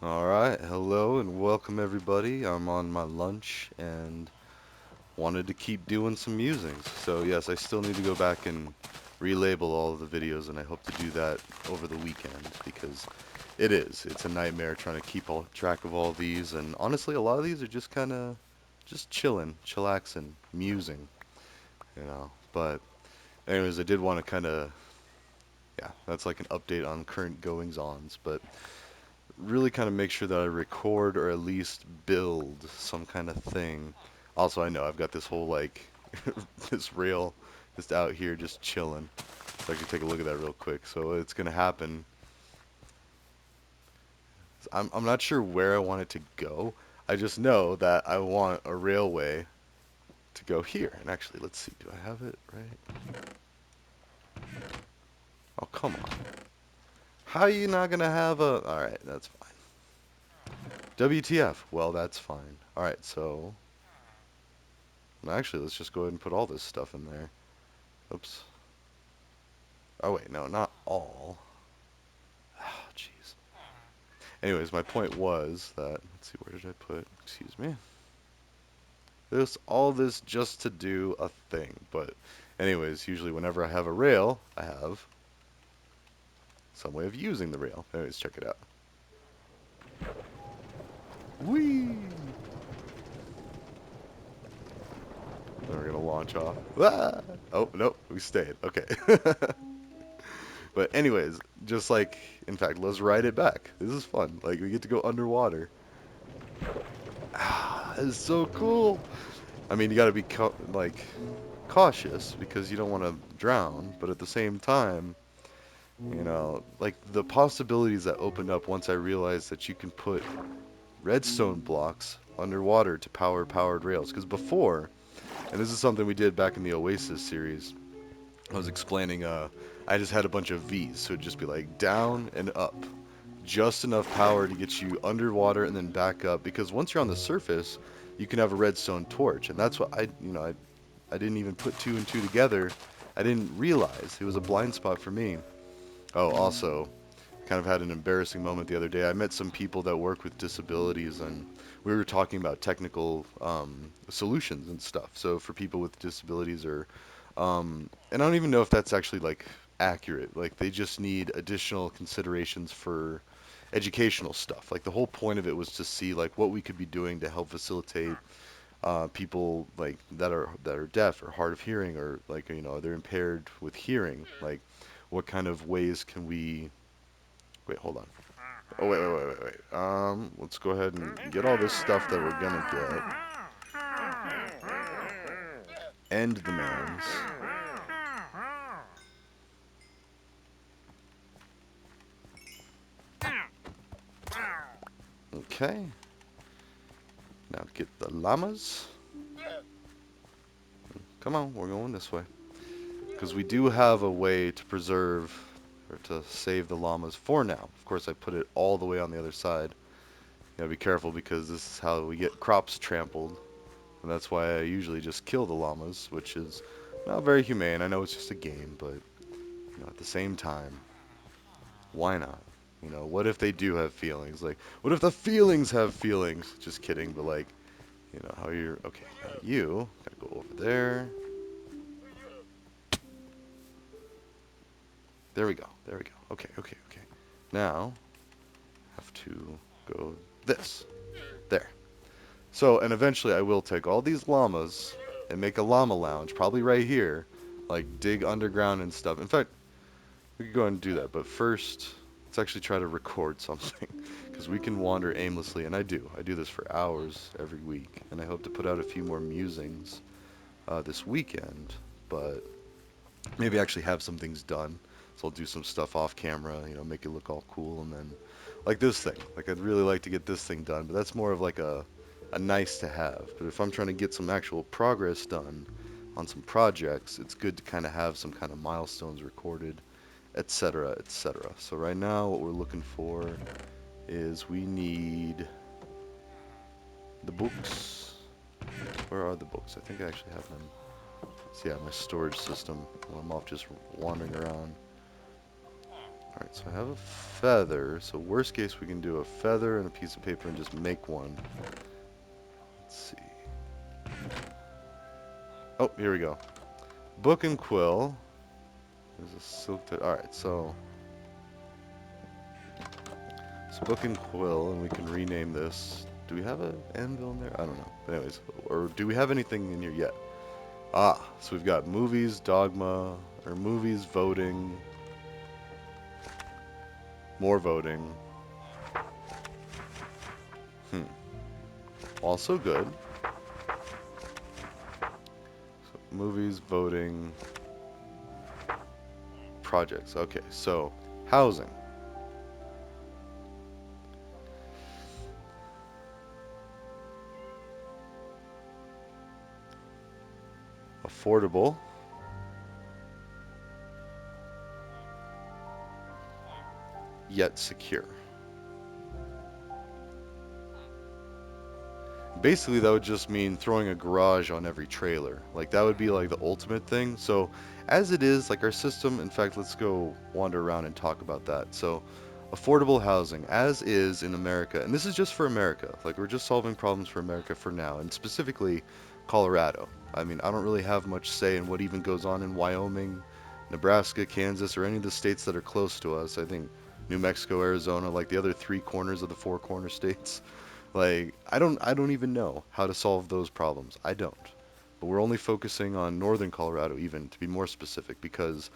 Alright, hello and welcome everybody. I'm on my lunch and wanted to keep doing some musings. So yes, I still need to go back and relabel all of the videos and I hope to do that over the weekend because it's a nightmare trying to keep all track of all these, and honestly a lot of these are just kind of just chilling, chillaxing, musing. But anyways, I did want to kind of yeah, that's like an update on current goings-ons, but really kind of make sure that I record or at least build some kind of thing. Also, I know I've got this whole like this rail just out here just chilling. So I can take a look at that real quick. So it's gonna happen. I'm not sure where I want it to go. I just know that I want a railway to go here. And actually, let's see. Do I have it right? Oh, come on. How are you not gonna have a? All right, that's fine. WTF? Well, that's fine. All right, so actually, let's just go ahead and put all this stuff in there. Oops. Oh wait, no, not all. Oh, jeez. Anyways, my point was that, let's see, where did I put, excuse me. All this just to do a thing. But anyways, usually whenever I have a rail, I have some way of using the rail. Anyways, check it out. Whee! Then we're gonna launch off. Ah! Oh, nope, we stayed. Okay. But anyways, just like, in fact, let's ride it back. This is fun. Like, we get to go underwater. Ah, this is so cool. I mean, you gotta be like cautious because you don't want to drown, but at the same time, like the possibilities that opened up once I realized that you can put redstone blocks underwater to power powered rails. Because before, and this is something we did back in the Oasis series, I was explaining, I just had a bunch of V's, so it'd just be like down and up. Just enough power to get you underwater and then back up, because once you're on the surface, you can have a redstone torch, and that's what I didn't even put two and two together. I didn't realize it was a blind spot for me. Oh, also, kind of had an embarrassing moment the other day. I met some people that work with disabilities, and we were talking about technical solutions and stuff. So for people with disabilities, and I don't even know if that's actually like accurate. Like they just need additional considerations for educational stuff. Like the whole point of it was to see like what we could be doing to help facilitate people like that are deaf or hard of hearing, or like they're impaired with hearing. Like what kind of ways can we? Wait, hold on. Oh wait. Let's go ahead and get all this stuff that we're gonna get. End demands. Okay. Now get the llamas. Come on, we're going this way. Because we do have a way to preserve or to save the llamas for now. Of course, I put it all the way on the other side. You gotta be careful because this is how we get crops trampled. And that's why I usually just kill the llamas, which is not very humane. I know it's just a game, but at the same time, why not? What if they do have feelings? Like, what if the feelings have feelings? Just kidding, but like, how you're. Okay, now you gotta go over there. There we go. There we go. Okay. Now, have to go this. There. So, and eventually I will take all these llamas and make a llama lounge, probably right here. Like, dig underground and stuff. In fact, we could go ahead and do that. But first, let's actually try to record something. Because we can wander aimlessly, and I do. I do this for hours every week. And I hope to put out a few more musings this weekend. But maybe actually have some things done. So I'll do some stuff off camera, make it look all cool, and then like this thing. Like I'd really like to get this thing done, but that's more of like a nice to have. But if I'm trying to get some actual progress done on some projects, it's good to kind of have some kind of milestones recorded, etc., etc. So right now what we're looking for is we need the books. Where are the books? I think I actually have them. So yeah, my storage system when I'm off just wandering around. Alright, so I have a feather. So worst case, we can do a feather and a piece of paper and just make one. Let's see. Oh, here we go. Book and quill. There's a silk. Alright, so book and quill, and we can rename this. Do we have an anvil in there? I don't know. But anyways, or do we have anything in here yet? Ah, so we've got movies, dogma, or movies, voting, more voting. Hmm. Also good. So movies, voting, projects. Okay, so housing. Affordable, yet secure. Basically, that would just mean throwing a garage on every trailer. Like, that would be like the ultimate thing. So, as it is, like our system, in fact, let's go wander around and talk about that. So, affordable housing, as is in America, and this is just for America. Like, we're just solving problems for America for now, and specifically Colorado. I mean, I don't really have much say in what even goes on in Wyoming, Nebraska, Kansas, or any of the states that are close to us. I think New Mexico, Arizona, like the other three corners of the four corner states. Like I don't even know how to solve those problems. I don't. But we're only focusing on northern Colorado even to be more specific because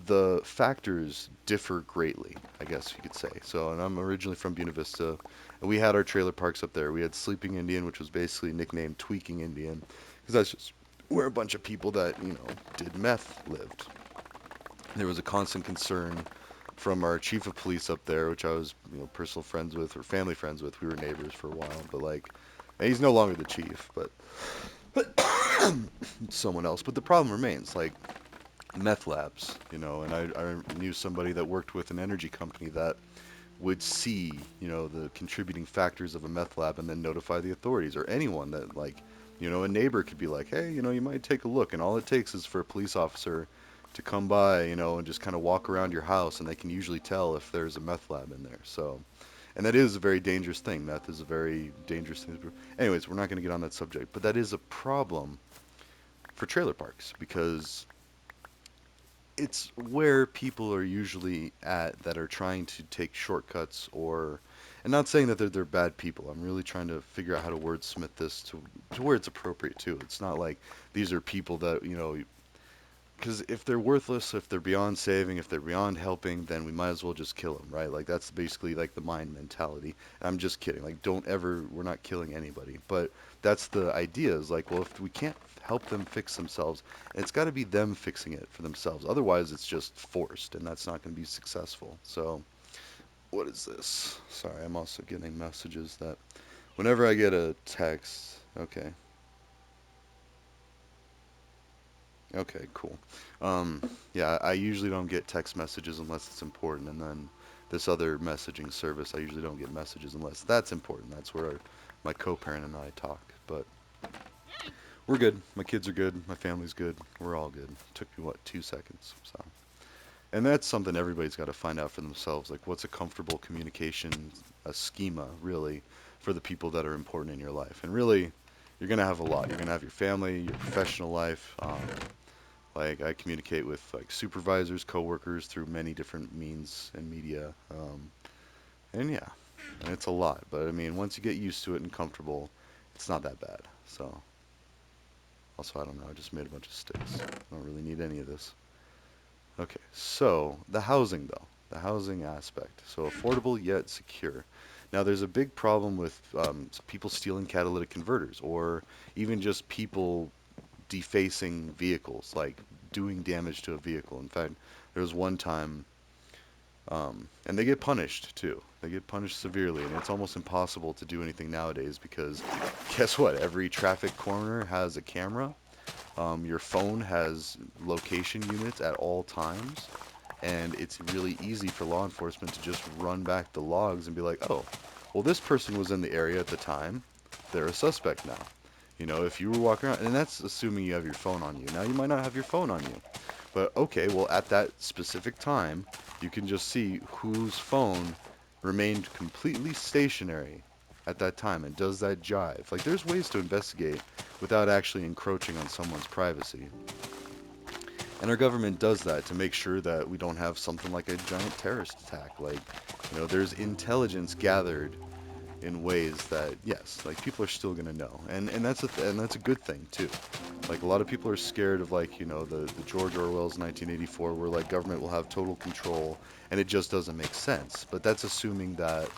the factors differ greatly, I guess you could say. So, and I'm originally from Buena Vista, and we had our trailer parks up there. We had Sleeping Indian, which was basically nicknamed Tweaking Indian, because that's just where a bunch of people that, did meth lived. There was a constant concern from our chief of police up there, which I was, personal friends with or family friends with. We were neighbors for a while, but like, and he's no longer the chief, but someone else. But the problem remains, like meth labs, and I knew somebody that worked with an energy company that would see, the contributing factors of a meth lab and then notify the authorities or anyone that like, a neighbor could be like, hey, you might take a look, and all it takes is for a police officer to come by, and just kind of walk around your house, and they can usually tell if there's a meth lab in there. So, and that is a very dangerous thing. Meth is a very dangerous thing. Anyways, we're not going to get on that subject, but that is a problem for trailer parks because it's where people are usually at that are trying to take shortcuts or and not saying that they're bad people. I'm really trying to figure out how to wordsmith this to where it's appropriate too. It's not like these are people that, because if they're worthless, if they're beyond saving, if they're beyond helping, then we might as well just kill them, right? Like that's basically like the mind mentality. And I'm just kidding. Like don't ever, we're not killing anybody. But that's the idea is like, well, if we can't help them fix themselves, it's got to be them fixing it for themselves. Otherwise, it's just forced, and that's not going to be successful. So, what is this? Sorry, I'm also getting messages that whenever I get a text, okay, okay, cool. Um, yeah, I usually don't get text messages unless it's important, and then this other messaging service, I usually don't get messages unless that's important. That's where my co-parent and I talk. But we're good. My kids are good. My family's good. We're all good. Took me what 2 seconds. So, and that's something everybody's got to find out for themselves. Like, what's a comfortable communication, a schema, really, for the people that are important in your life. And really, you're gonna have a lot. You're gonna have your family, your professional life. Like I communicate with like supervisors, coworkers through many different means and media. And yeah, and it's a lot. But I mean, once you get used to it and comfortable, it's not that bad. So also, I don't know. I just made a bunch of sticks. I don't really need any of this. Okay, so the housing though, the housing aspect. So affordable yet secure. Now there's a big problem with people stealing catalytic converters, or even just people defacing vehicles, like doing damage to a vehicle. In fact, there was one time, and they get punished too. They get punished severely, and it's almost impossible to do anything nowadays because guess what? Every traffic corner has a camera. Your phone has location units at all times, and it's really easy for law enforcement to just run back the logs and be like, oh, well, this person was in the area at the time. They're a suspect now. If you were walking around, and that's assuming you have your phone on you. Now, you might not have your phone on you. But okay, well, at that specific time, you can just see whose phone remained completely stationary at that time and does that jive. Like, there's ways to investigate without actually encroaching on someone's privacy. And our government does that to make sure that we don't have something like a giant terrorist attack. Like, there's intelligence gathered in ways that, yes, like people are still gonna know, and that's a good thing too. Like a lot of people are scared of, like, the George Orwell's 1984, where like government will have total control, and it just doesn't make sense. But that's assuming that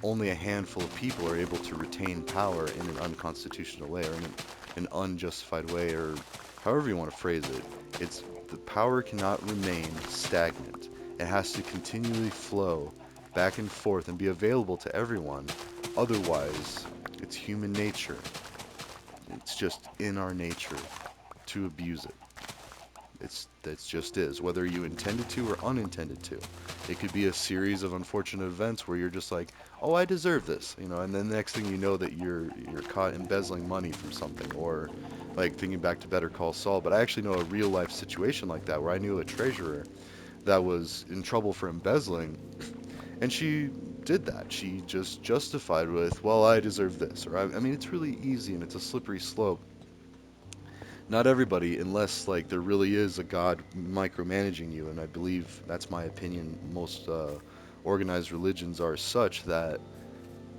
only a handful of people are able to retain power in an unconstitutional way or in an unjustified way, or however you want to phrase it. It's the power cannot remain stagnant. It has to continually flow back and forth and be available to everyone. Otherwise, it's human nature. It's just in our nature to abuse it. That's just is, whether you intended to or unintended to. It could be a series of unfortunate events where you're just like, oh, I deserve this, and then the next thing you know that you're caught embezzling money from something, or like thinking back to Better Call Saul. But I actually know a real life situation like that where I knew a treasurer that was in trouble for embezzling, and she did that. She just justified with, well, I deserve this, or I mean, it's really easy and it's a slippery slope. Not everybody, unless like there really is a God micromanaging you, and I believe that's my opinion. Most organized religions are such that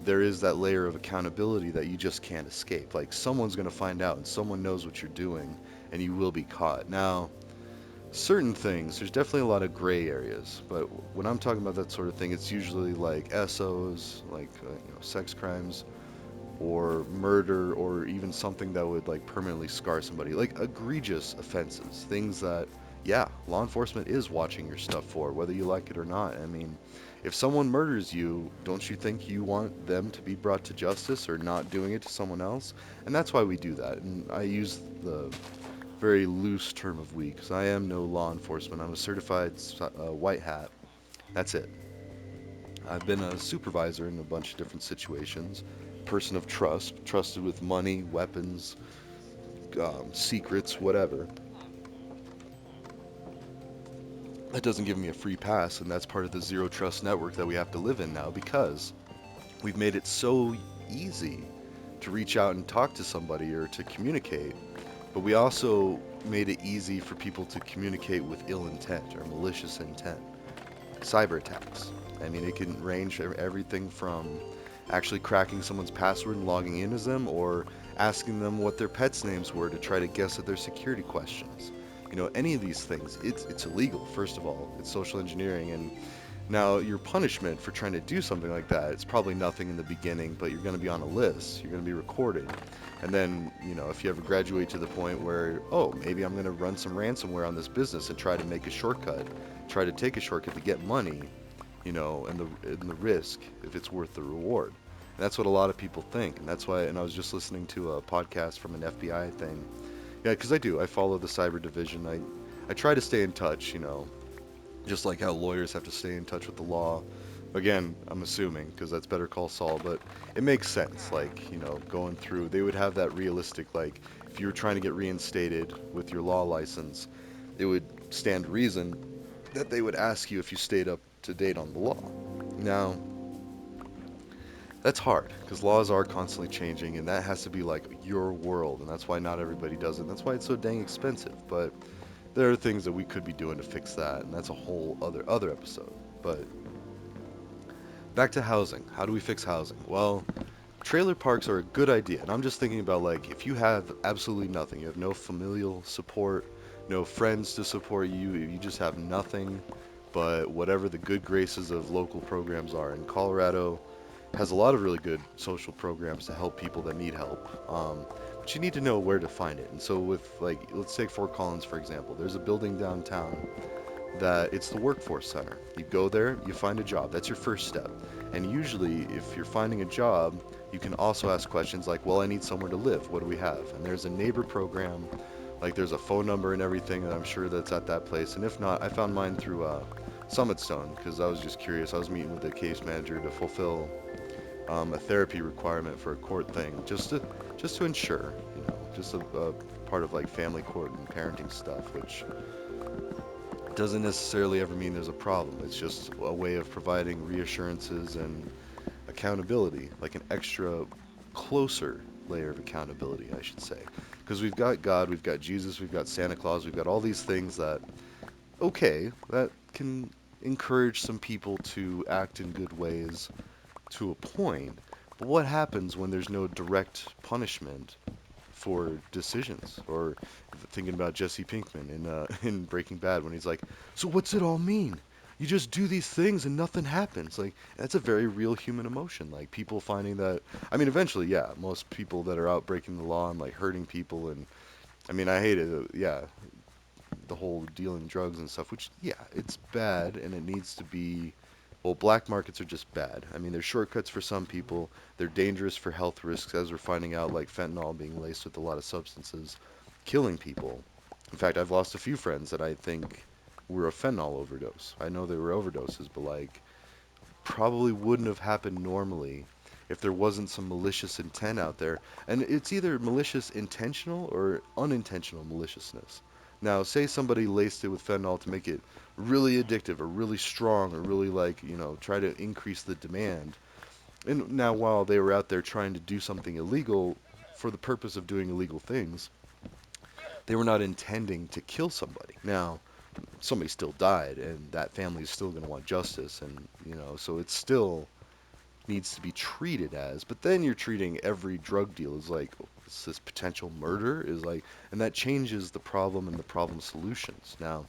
there is that layer of accountability that you just can't escape. Like someone's going to find out, and someone knows what you're doing, and you will be caught. Now, certain things, there's definitely a lot of gray areas, but when I'm talking about that sort of thing, it's usually like SOs, like sex crimes, or murder, or even something that would like permanently scar somebody, like egregious offenses, things that, yeah, law enforcement is watching your stuff for, whether you like it or not. I mean, if someone murders you, don't you think you want them to be brought to justice or not doing it to someone else? And that's why we do that. And I use the very loose term of we, because I am no law enforcement. I'm a certified white hat. That's it. I've been a supervisor in a bunch of different situations, person of trust, trusted with money, weapons, secrets, whatever. That doesn't give me a free pass, and that's part of the zero trust network that we have to live in now, because we've made it so easy to reach out and talk to somebody or to communicate, but we also made it easy for people to communicate with ill intent or malicious intent. Cyber attacks. I mean, it can range everything from actually cracking someone's password and logging in as them, or asking them what their pets' names were to try to guess at their security questions. Any of these things, it's illegal. First of all, it's social engineering, and now your punishment for trying to do something like that, it's probably nothing in the beginning, but you're going to be on a list. You're going to be recorded. And then, if you ever graduate to the point where, oh, maybe I'm going to run some ransomware on this business and try to make a shortcut, try to take a shortcut to get money, and the risk, if it's worth the reward. And that's what a lot of people think, and that's why. And I was just listening to a podcast from an FBI thing. Yeah, because I follow the cyber division. I try to stay in touch, just like how lawyers have to stay in touch with the law. Again, I'm assuming because that's Better Call Saul, but it makes sense. Like, going through, they would have that realistic, like, if you were trying to get reinstated with your law license, it would stand reason that they would ask you if you stayed up to date on the law. Now, that's hard because laws are constantly changing, and that has to be like your world, and that's why not everybody does it. And that's why it's so dang expensive. But there are things that we could be doing to fix that, and that's a whole other episode. But back to housing. How do we fix housing? Well, trailer parks are a good idea, and I'm just thinking about, like, if you have absolutely nothing, you have no familial support, no friends to support you, you just have nothing but whatever the good graces of local programs are. And Colorado has a lot of really good social programs to help people that need help. But you need to know where to find it. And so with, like, let's take Fort Collins for example. There's a building downtown that it's the workforce center. You go there, you find a job. That's your first step. And usually, if you're finding a job, you can also ask questions like, well, I need somewhere to live. What do we have? And there's a neighbor program. Like, there's a phone number and everything, and I'm sure that's at that place. And if not, I found mine through Summit Stone because I was just curious. I was meeting with the case manager to fulfill a therapy requirement for a court thing, just to ensure. just a part of like family court and parenting stuff, which doesn't necessarily ever mean there's a problem. It's just a way of providing reassurances and accountability, like an extra closer layer of accountability, I should say. Because we've got God, we've got Jesus, we've got Santa Claus, we've got all these things that, okay, that can encourage some people to act in good ways to a point. But what happens when there's no direct punishment for decisions? Or thinking about Jesse Pinkman in in Breaking Bad when he's like, "So what's it all mean? You just do these things and nothing happens." Like that's a very real human emotion. Like people finding that. I mean, eventually, yeah, most people that are out breaking the law and like hurting people and I mean, I hate it. Yeah, the whole dealing drugs and stuff, which, yeah, it's bad and it needs to be. Well, black markets are just bad. I mean, they're shortcuts for some people. They're dangerous for health risks, as we're finding out, like fentanyl being laced with a lot of substances, killing people. In fact, I've lost a few friends that I think were a fentanyl overdose. I know they were overdoses, but like probably wouldn't have happened normally if there wasn't some malicious intent out there. And it's either malicious intentional or unintentional maliciousness. Now, say somebody laced it with fentanyl to make it really addictive or really strong or really like, try to increase the demand. And now while they were out there trying to do something illegal for the purpose of doing illegal things, they were not intending to kill somebody. Now, somebody still died and that family is still going to want justice and, so it's still needs to be treated as. But then you're treating every drug deal as like it's this potential murder is like, and that changes the problem and the problem solutions. Now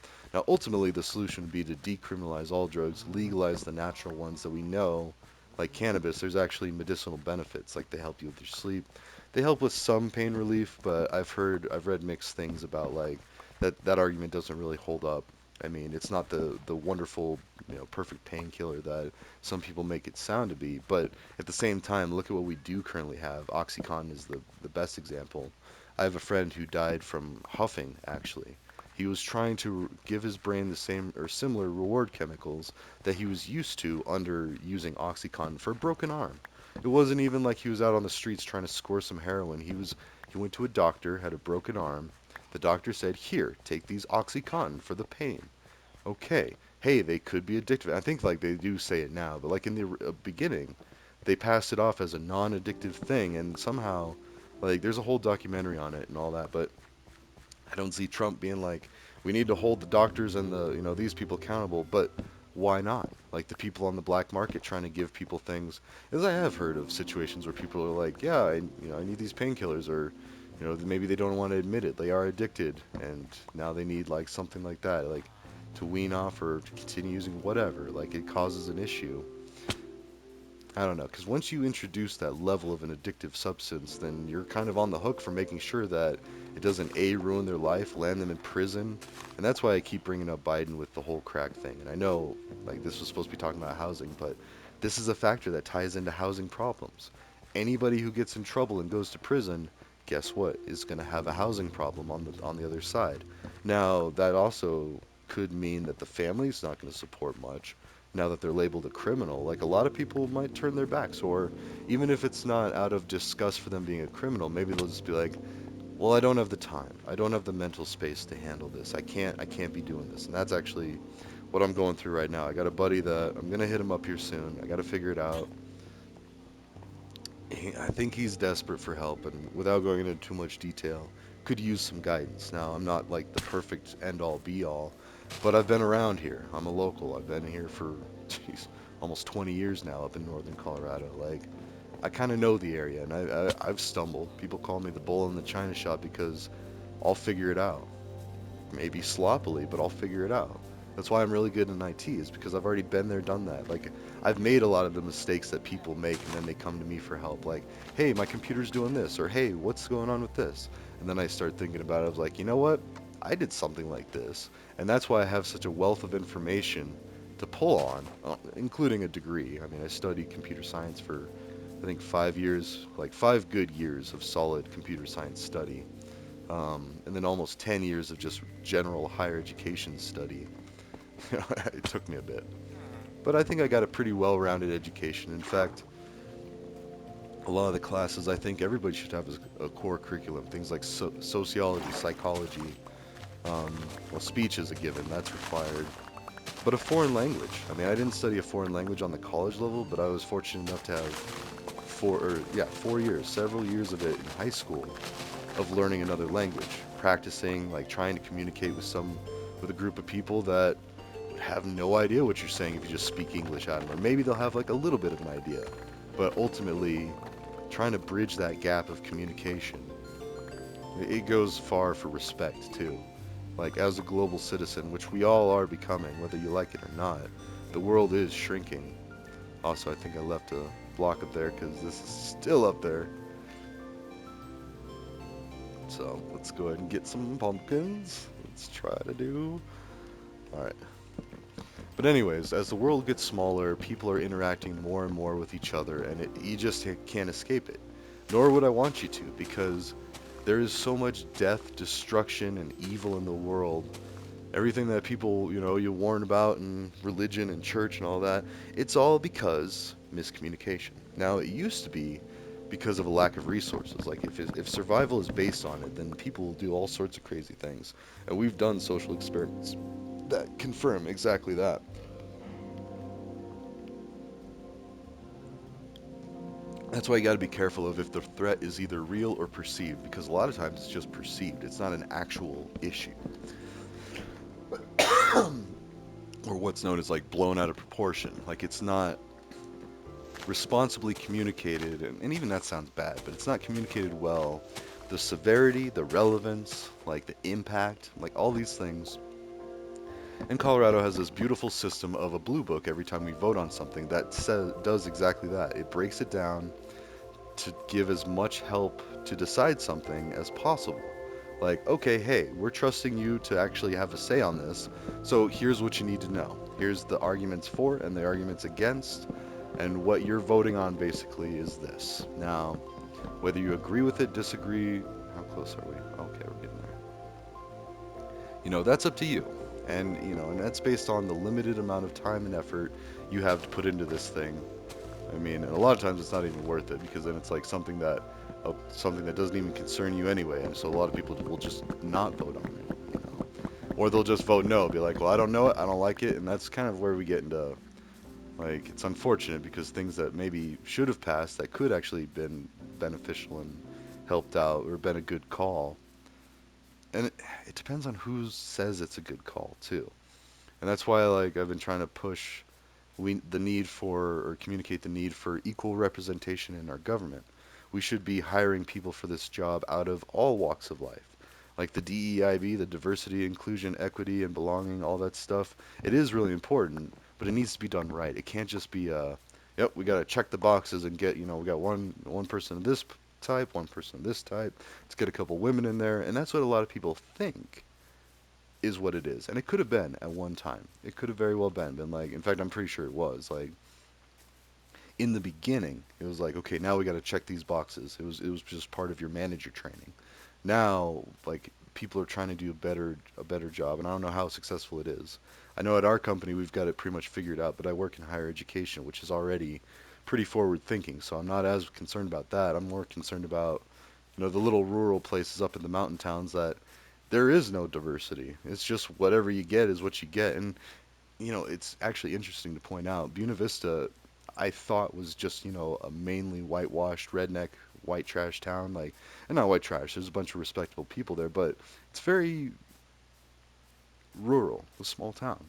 ultimately the solution would be to decriminalize all drugs, legalize the natural ones that we know, like cannabis. There's actually medicinal benefits, like they help you with your sleep. They help with some pain relief, but I've read mixed things about like that argument doesn't really hold up. I mean, it's not the wonderful, perfect painkiller that some people make it sound to be. But at the same time, look at what we do currently have. OxyContin is the best example. I have a friend who died from huffing, actually. He was trying to give his brain the same or similar reward chemicals that he was used to under using OxyContin for a broken arm. It wasn't even like he was out on the streets trying to score some heroin. He went to a doctor, had a broken arm. The doctor said, "Here, take these OxyContin for the pain." Okay, hey, they could be addictive. I think like they do say it now, but like in the beginning, they passed it off as a non-addictive thing, and somehow, like, there's a whole documentary on it and all that. But I don't see Trump being like, we need to hold the doctors and these people accountable. But why not? Like the people on the black market trying to give people things. As I have heard of situations where people are like, yeah, I need these painkillers, or maybe they don't want to admit it. They are addicted, and now they need like something like that, like to wean off or to continue using whatever. Like it causes an issue. I don't know, because once you introduce that level of an addictive substance, then you're kind of on the hook for making sure that it doesn't A, ruin their life, land them in prison. And that's why I keep bringing up Biden with the whole crack thing. And I know, like, this was supposed to be talking about housing, but this is a factor that ties into housing problems. Anybody who gets in trouble and goes to prison, guess what, is going to have a housing problem on the other side. Now, that also could mean that the family's not going to support much now that they're labeled a criminal. Like a lot of people might turn their backs, or even if it's not out of disgust for them being a criminal, maybe they'll just be like, well, I don't have the time. I don't have the mental space to handle this. I can't be doing this. And that's actually what I'm going through right now. I got a buddy that I'm going to hit him up here soon. I got to figure it out. I think he's desperate for help, and without going into too much detail, could use some guidance. Now, I'm not like the perfect end all be all, but I've been around here. I'm a local. I've been here for, geez, almost 20 years now up in northern Colorado. Like, I kind of know the area, and I've stumbled. People call me the bull in the china shop because I'll figure it out. Maybe sloppily, but I'll figure it out. That's why I'm really good in IT, is because I've already been there, done that. Like, I've made a lot of the mistakes that people make, and then they come to me for help. Like, hey, my computer's doing this, or hey, what's going on with this? And then I start thinking about it. I was like, you know what? I did something like this. And that's why I have such a wealth of information to pull on, including a degree. I mean, I studied computer science for, I think, 5 years, like 5 good years of solid computer science study, and then almost 10 years of just general higher education study. It took me a bit. But I think I got a pretty well rounded education. In fact, a lot of the classes, I think everybody should have a core curriculum. Things like sociology, psychology. Well, speech is a given, that's required. But a foreign language. I mean, I didn't study a foreign language on the college level, but I was fortunate enough to have 4 years, several years of it in high school of learning another language, practicing, like trying to communicate with a group of people that would have no idea what you're saying if you just speak English at them, or maybe they'll have like a little bit of an idea, but ultimately trying to bridge that gap of communication. It goes far for respect too. Like as a global citizen, which we all are becoming, whether you like it or not, the world is shrinking. Also, I think I left a block up there because this is still up there. So let's go ahead and get some pumpkins. Let's try to do. Alright. But anyways, as the world gets smaller, people are interacting more and more with each other, and you just can't escape it. Nor would I want you to, because there is so much death, destruction, and evil in the world. Everything that people, you warn about in religion and church and all that, it's all because miscommunication. Now, it used to be because of a lack of resources. Like if survival is based on it, then people will do all sorts of crazy things. And we've done social experiments that confirm exactly that. That's why you got to be careful of if the threat is either real or perceived, because a lot of times it's just perceived. It's not an actual issue. Or what's known as like blown out of proportion. Like it's not responsibly communicated, and even that sounds bad, but it's not communicated well. The severity, the relevance, like the impact, like all these things. And Colorado has this beautiful system of a blue book every time we vote on something that does exactly that. It breaks it down to give as much help to decide something as possible. Like, okay, hey, we're trusting you to actually have a say on this, so here's what you need to know. Here's the arguments for and the arguments against, and what you're voting on basically is this. Now, whether you agree with it, disagree, how close are we? Okay, we're getting there. That's up to you. And that's based on the limited amount of time and effort you have to put into this thing. I mean, and a lot of times it's not even worth it because then it's like something that doesn't even concern you anyway, and so a lot of people will just not vote on it. Or they'll just vote no, be like, well, I don't know it, I don't like it, and that's kind of where we get into like it's unfortunate because things that maybe should have passed that could actually been beneficial and helped out or been a good call. And it depends on who says it's a good call too. And that's why like I've been trying to push the need for or communicate the need for equal representation in our government. We should be hiring people for this job out of all walks of life. Like the DEIB, the diversity, inclusion, equity, and belonging, all that stuff. It is really important, but it needs to be done right. It can't just be yep, we got to check the boxes and get, we got one person of this type, one person of this type. Let's get a couple women in there, and that's what a lot of people think is what it is. And it could have been at one time. It could have very well been like, in fact, I'm pretty sure it was. Like in the beginning, it was like, okay, now we got to check these boxes. It was just part of your manager training. Now, like people are trying to do a better job, and I don't know how successful it is. I know at our company we've got it pretty much figured out, but I work in higher education, which is already pretty forward thinking, so I'm not as concerned about that. I'm more concerned about, the little rural places up in the mountain towns that there is no diversity. It's just whatever you get is what you get. And, it's actually interesting to point out, Buena Vista, I thought was just, a mainly whitewashed, redneck, white trash town. Like, and not white trash, there's a bunch of respectable people there, but it's very rural, a small town.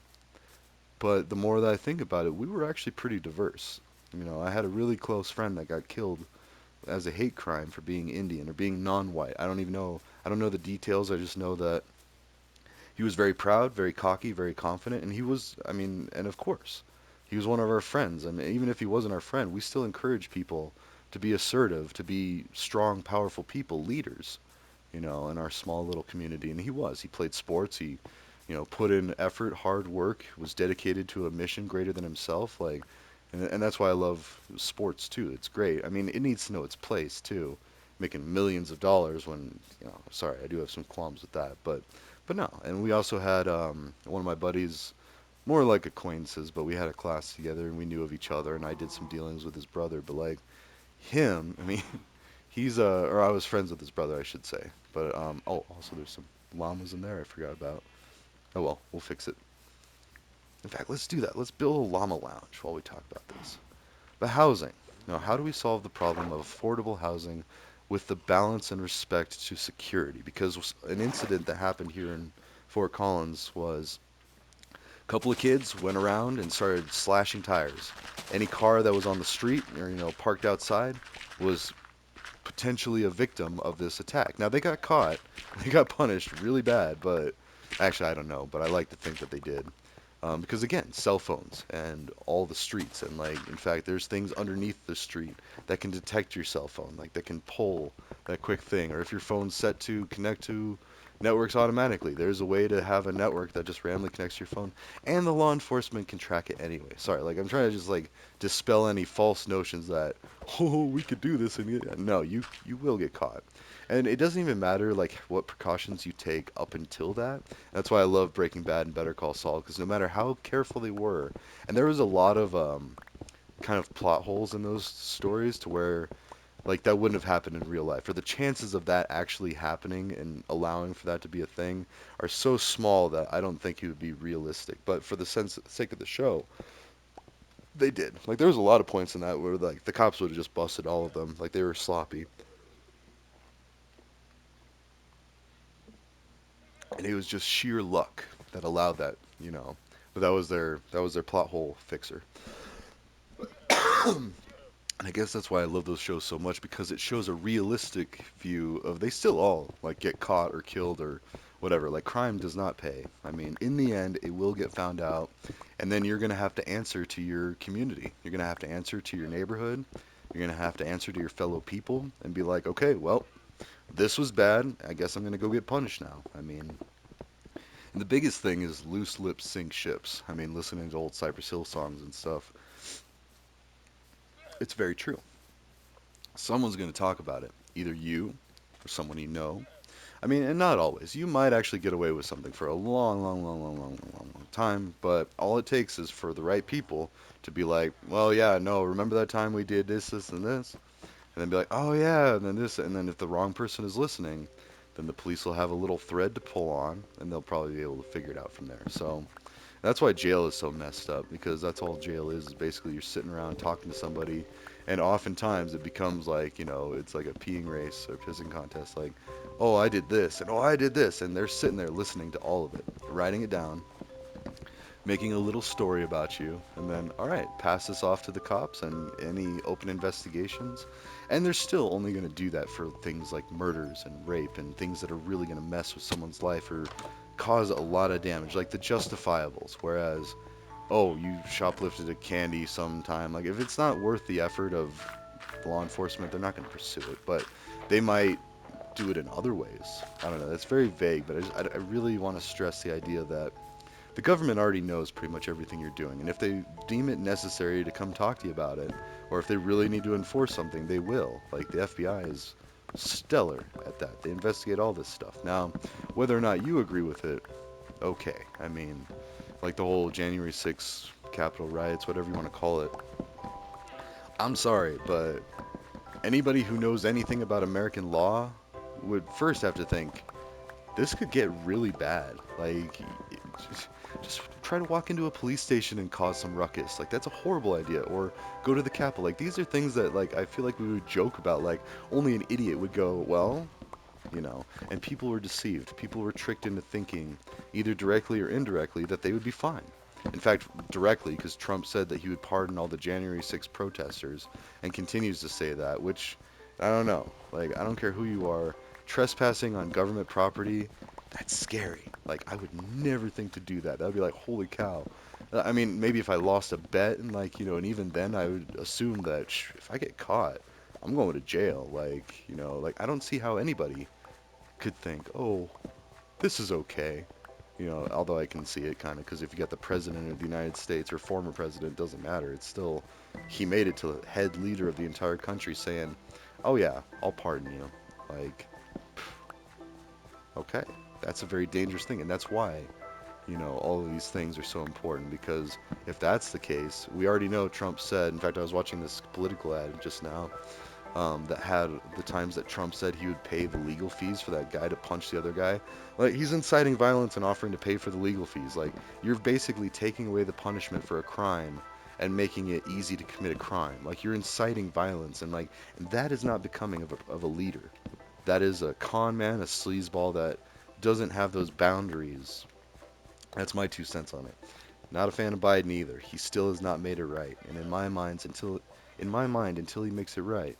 But the more that I think about it, we were actually pretty diverse. I had a really close friend that got killed as a hate crime for being Indian or being non-white. I don't even know. I don't know the details. I just know that he was very proud, very cocky, very confident, and he was, I mean, and of course, he was one of our friends. And even if he wasn't our friend, we still encourage people to be assertive, to be strong, powerful people, leaders, in our small little community. And he was. He played sports. He, put in effort, hard work, was dedicated to a mission greater than himself. Like, and that's why I love sports too. It's great. I mean, it needs to know its place too. Making millions of dollars when, sorry, I do have some qualms with that, but no. And we also had one of my buddies, more like acquaintances, but we had a class together and we knew of each other. And I did some dealings with his brother, but like him, I mean, or I was friends with his brother, I should say. But oh, also there's some llamas in there I forgot about. Oh well, we'll fix it. In fact, let's do that. Let's build a llama lounge while we talk about this. But housing. Now, how do we solve the problem of affordable housing with the balance and respect to security? Because an incident that happened here in Fort Collins was a couple of kids went around and started slashing tires. Any car that was on the street or parked outside was potentially a victim of this attack. Now they got caught, they got punished really bad, but actually I don't know, but I like to think that they did. Because again, cell phones and all the streets, and like in fact, there's things underneath the street that can detect your cell phone, like that can pull that quick thing, or if your phone's set to connect to networks automatically, there's a way to have a network that just randomly connects to your phone, and the law enforcement can track it anyway. Sorry, like I'm trying to just like dispel any false notions that oh we could do this and no, you will get caught. And it doesn't even matter like what precautions you take up until that. That's why I love Breaking Bad and Better Call Saul because no matter how careful they were, and there was a lot of kind of plot holes in those stories to where like that wouldn't have happened in real life, or the chances of that actually happening and allowing for that to be a thing are so small that I don't think it would be realistic. But for the sake of the show, they did. Like there was a lot of points in that where like the cops would have just busted all of them, like they were sloppy, and it was just sheer luck that allowed that. But that was their plot hole fixer. And I guess that's why I love those shows so much because it shows a realistic view of they still all like get caught or killed or whatever. Like crime does not pay. I mean, in the end, it will get found out, and then you're gonna have to answer to your community. You're gonna have to answer to your neighborhood. You're gonna have to answer to your fellow people and be like, okay, well, this was bad. I guess I'm gonna go get punished now. I mean, and the biggest thing is loose lips sink ships. I mean, listening to old Cypress Hill songs and stuff, it's very true. Someone's going to talk about it, either you or someone you know. I mean, and not always. You might actually get away with something for a long, long, long, long, long, long, long time, but all it takes is for the right people to be like, well, yeah, no, remember that time we did this, this, and this? And then be like, oh, yeah, and then this. And then if the wrong person is listening, then the police will have a little thread to pull on, and they'll probably be able to figure it out from there. So that's why jail is so messed up because that's all jail is basically you're sitting around talking to somebody, and oftentimes it becomes like it's like a peeing race or pissing contest. Like, oh I did this and oh I did this, and they're sitting there listening to all of it, writing it down, making a little story about you, and then all right, pass this off to the cops and any open investigations, and they're still only going to do that for things like murders and rape and things that are really going to mess with someone's life or cause a lot of damage, like the justifiables. Whereas oh, you shoplifted a candy sometime. Like, if it's not worth the effort of law enforcement, they're not going to pursue it. But they might do it in other ways. I don't know. That's very vague, but I really want to stress the idea that the government already knows pretty much everything you're doing. And if they deem it necessary to come talk to you about it, or if they really need to enforce something, they will. Like, the FBI is stellar at that. They investigate all this stuff. Now, whether or not you agree with it, okay. I mean, like the whole January 6th Capitol riots, whatever you want to call it. I'm sorry, but anybody who knows anything about American law would first have to think this could get really bad. Like, just try to walk into a police station and cause some ruckus. Like, that's a horrible idea. Or go to the Capitol. Like, these are things that, like, I feel like we would joke about. Like, only an idiot would go, well. And people were deceived. People were tricked into thinking, either directly or indirectly, that they would be fine. In fact, directly, because Trump said that he would pardon all the January 6th protesters and continues to say that, which, I don't know. Like, I don't care who you are. Trespassing on government property, that's scary. Like, I would never think to do that. That would be like, holy cow. I mean, maybe if I lost a bet and, like, and even then I would assume that if I get caught, I'm going to jail. Like, I don't see how anybody could think, oh, this is okay. Although I can see it kind of because if you got the president of the United States or former president, doesn't matter. It's still, he made it to the head leader of the entire country saying, oh yeah, I'll pardon you. Like, okay, that's a very dangerous thing. And that's why, all of these things are so important because if that's the case, we already know Trump said, in fact, I was watching this political ad just now. that had the times that Trump said he would pay the legal fees for that guy to punch the other guy. Like, he's inciting violence and offering to pay for the legal fees. Like, you're basically taking away the punishment for a crime and making it easy to commit a crime. Like, you're inciting violence, and like, and that is not becoming of a leader. That is a con man, a sleazeball that doesn't have those boundaries. That's my 2 cents on it. Not a fan of Biden either. He still has not made it right, and in my mind, until he makes it right,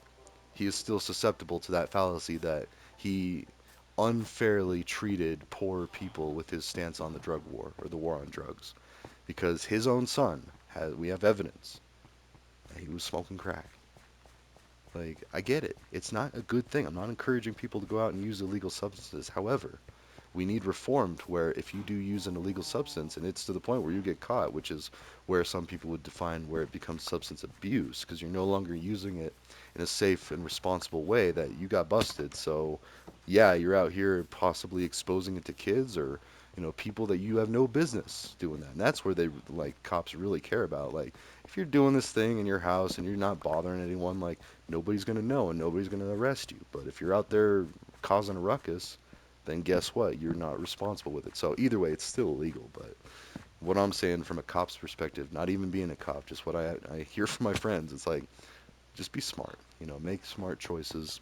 he is still susceptible to that fallacy that he unfairly treated poor people with his stance on the drug war or the war on drugs. Because his own son, we have evidence that he was smoking crack. Like, I get it. It's not a good thing. I'm not encouraging people to go out and use illegal substances. However, we need reform to where if you do use an illegal substance and it's to the point where you get caught, which is where some people would define where it becomes substance abuse because you're no longer using it in a safe and responsible way, that you got busted. So, yeah, you're out here possibly exposing it to kids or people that you have no business doing that. And that's where they like cops really care about. Like, if you're doing this thing in your house and you're not bothering anyone, like nobody's gonna know and nobody's gonna arrest you. But if you're out there causing a ruckus, then guess what? You're not responsible with it. So either way, it's still illegal. But what I'm saying from a cop's perspective, not even being a cop, just what I hear from my friends, it's like just be smart. Make smart choices.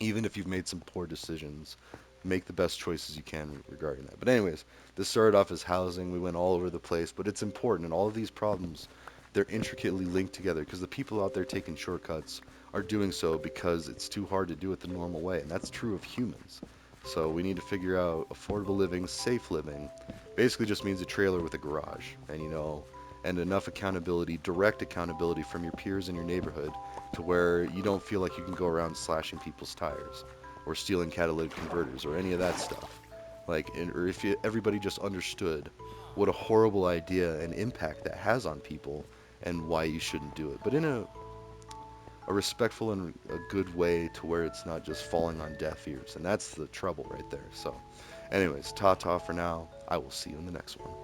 Even if you've made some poor decisions, make the best choices you can regarding that. But anyways, this started off as housing. We went all over the place, but it's important. And all of these problems, they're intricately linked together because the people out there taking shortcuts are doing so because it's too hard to do it the normal way. And that's true of humans. So we need to figure out affordable living, safe living. Basically just means a trailer with a garage. And enough accountability, direct accountability from your peers in your neighborhood to where you don't feel like you can go around slashing people's tires or stealing catalytic converters or any of that stuff. Or if everybody just understood what a horrible idea and impact that has on people and why you shouldn't do it, but in a respectful and a good way to where it's not just falling on deaf ears. And that's the trouble right there. So, anyways, ta ta for now. I will see you in the next one.